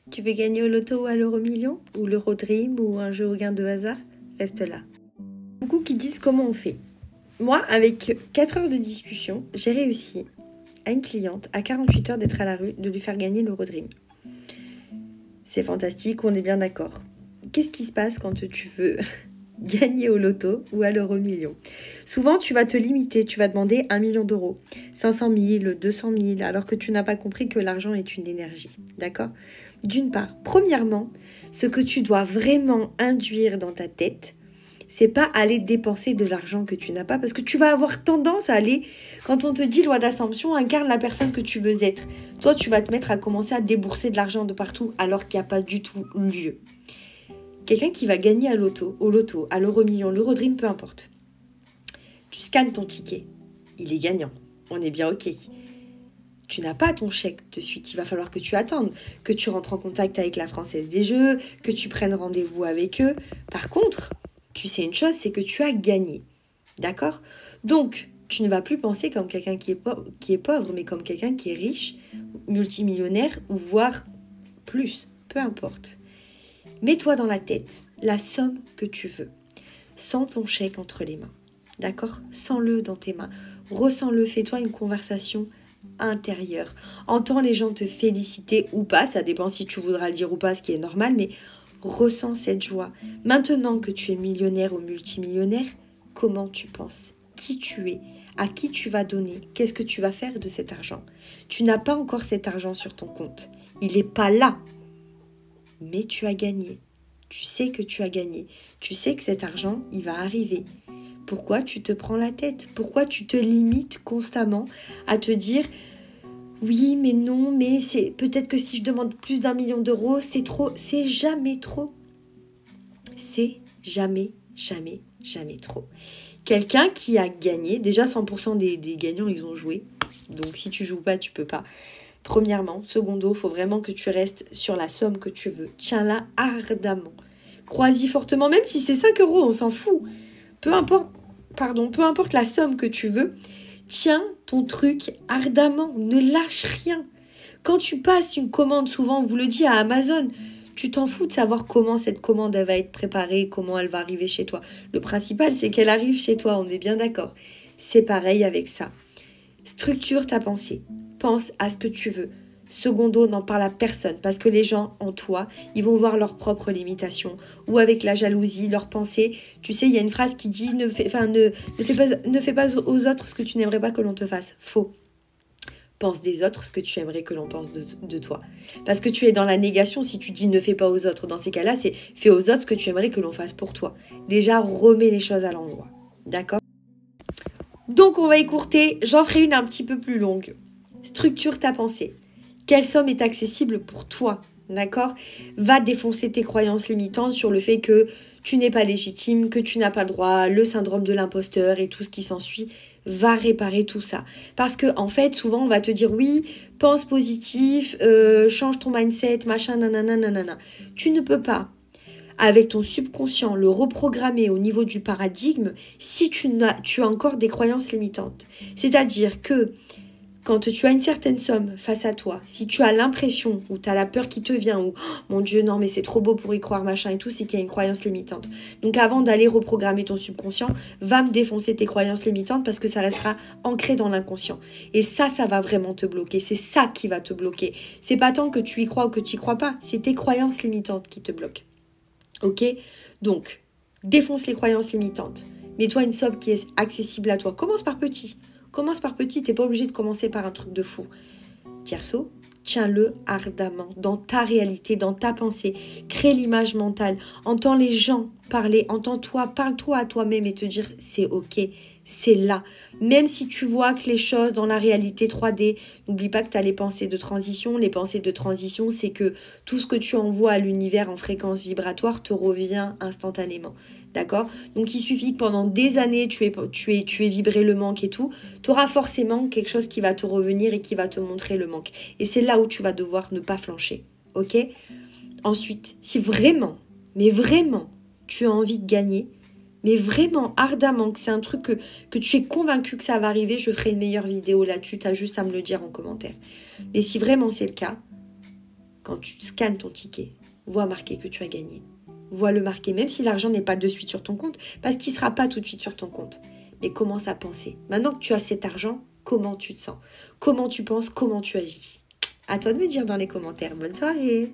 Tu veux gagner au loto ou à l'euro million, ou l'euro dream, ou un jeu au gain de hasard? Reste là. Beaucoup qui disent comment on fait. Moi, avec 4 heures de discussion, j'ai réussi à une cliente, à 48 heures d'être à la rue, de lui faire gagner l'euro dream. C'est fantastique, on est bien d'accord. Qu'est-ce qui se passe quand tu veux gagner au loto ou à l'euro million? Souvent, tu vas te limiter, tu vas demander 1 million d'euros, 500 000, 200 000, alors que tu n'as pas compris que l'argent est une énergie, d'accord? D'une part, premièrement, ce que tu dois vraiment induire dans ta tête, c'est pas aller dépenser de l'argent que tu n'as pas, parce que tu vas avoir tendance à aller, quand on te dit loi d'Assomption, incarne la personne que tu veux être. Toi, tu vas te mettre à commencer à débourser de l'argent de partout, alors qu'il n'y a pas du tout lieu. Quelqu'un qui va gagner au loto, à l'euro million, l'euro dream, peu importe. Tu scannes ton ticket, il est gagnant, on est bien ok. Tu n'as pas ton chèque de suite, il va falloir que tu attendes, que tu rentres en contact avec la Française des Jeux, que tu prennes rendez-vous avec eux. Par contre, tu sais une chose, c'est que tu as gagné, d'accord? Donc, tu ne vas plus penser comme quelqu'un qui est pauvre, mais comme quelqu'un qui est riche, multimillionnaire, ou voire plus, peu importe. Mets-toi dans la tête la somme que tu veux. Sens ton chèque entre les mains, d'accord? Sens-le dans tes mains, ressens-le, fais-toi une conversation intérieure. Entends les gens te féliciter ou pas, ça dépend si tu voudras le dire ou pas, ce qui est normal, mais ressens cette joie. Maintenant que tu es millionnaire ou multimillionnaire, comment tu penses? Qui tu es? À qui tu vas donner? Qu'est-ce que tu vas faire de cet argent? Tu n'as pas encore cet argent sur ton compte. Il n'est pas là. Mais tu as gagné. Tu sais que tu as gagné. Tu sais que cet argent, il va arriver. Pourquoi tu te prends la tête? Pourquoi tu te limites constamment à te dire oui, mais non, mais c'est peut-être que si je demande plus d'1 million d'euros, c'est trop. C'est jamais trop. C'est jamais, jamais, jamais trop. Quelqu'un qui a gagné, déjà 100% des gagnants, ils ont joué. Donc si tu joues pas, tu peux pas. Premièrement. Secondo, il faut vraiment que tu restes sur la somme que tu veux. Tiens-la ardemment. Crois-y fortement, même si c'est 5 euros, on s'en fout. Peu importe la somme que tu veux, tiens ton truc ardemment, ne lâche rien. Quand tu passes une commande, souvent on vous le dit à Amazon, tu t'en fous de savoir comment cette commande elle va être préparée, comment elle va arriver chez toi. Le principal, c'est qu'elle arrive chez toi, on est bien d'accord. C'est pareil avec ça. Structure ta pensée. Pense à ce que tu veux. Secondo, n'en parle à personne parce que les gens en toi, ils vont voir leurs propres limitations ou avec la jalousie, leurs pensées. Tu sais, il y a une phrase qui dit ne fais pas aux autres ce que tu n'aimerais pas que l'on te fasse. Faux. Pense des autres ce que tu aimerais que l'on pense de toi. Parce que tu es dans la négation si tu dis ne fais pas aux autres. Dans ces cas-là, c'est fais aux autres ce que tu aimerais que l'on fasse pour toi. Déjà, remets les choses à l'endroit. D'accord? Donc, on va écourter. J'en ferai une un petit peu plus longue. Structure ta pensée. Quelle somme est accessible pour toi? D'accord? Va défoncer tes croyances limitantes sur le fait que tu n'es pas légitime, que tu n'as pas le droit, le syndrome de l'imposteur et tout ce qui s'ensuit. Va réparer tout ça. Parce que, en fait, souvent, on va te dire oui, pense positif, change ton mindset, machin, nanana, nanana. Tu ne peux pas, avec ton subconscient, le reprogrammer au niveau du paradigme si tu as encore des croyances limitantes. C'est-à-dire que quand tu as une certaine somme face à toi, si tu as l'impression ou tu as la peur qui te vient ou oh, mon Dieu non mais c'est trop beau pour y croire machin et tout, c'est qu'il y a une croyance limitante. Donc avant d'aller reprogrammer ton subconscient, va me défoncer tes croyances limitantes parce que ça restera ancré dans l'inconscient. Et ça va vraiment te bloquer. C'est ça qui va te bloquer. C'est pas tant que tu y crois ou que tu y crois pas, c'est tes croyances limitantes qui te bloquent. Ok? Donc, défonce les croyances limitantes. Mets-toi une somme qui est accessible à toi. Commence par petit. Commence par petit, t'es pas obligé de commencer par un truc de fou. Tierceau, tiens-le ardemment dans ta réalité, dans ta pensée. Crée l'image mentale. Entends les gens parler. Entends-toi, parle-toi à toi-même et te dire c'est ok, c'est là. Même si tu vois que les choses dans la réalité 3D, n'oublie pas que tu as les pensées de transition. Les pensées de transition, c'est que tout ce que tu envoies à l'univers en fréquence vibratoire te revient instantanément. D'accord? Donc il suffit que pendant des années tu aies vibré le manque et tout, tu auras forcément quelque chose qui va te revenir et qui va te montrer le manque. Et c'est là où tu vas devoir ne pas flancher. Ok? Ensuite, si vraiment, mais vraiment, tu as envie de gagner, mais vraiment ardemment, que c'est un truc que tu es convaincu que ça va arriver, je ferai une meilleure vidéo là-dessus, tu as juste à me le dire en commentaire. Mais si vraiment c'est le cas, quand tu scannes ton ticket, vois marquer que tu as gagné. Vois le marquer, même si l'argent n'est pas de suite sur ton compte, parce qu'il ne sera pas tout de suite sur ton compte. Mais commence à penser. Maintenant que tu as cet argent, comment tu te sens? Comment tu penses? Comment tu agis? À toi de me dire dans les commentaires. Bonne soirée!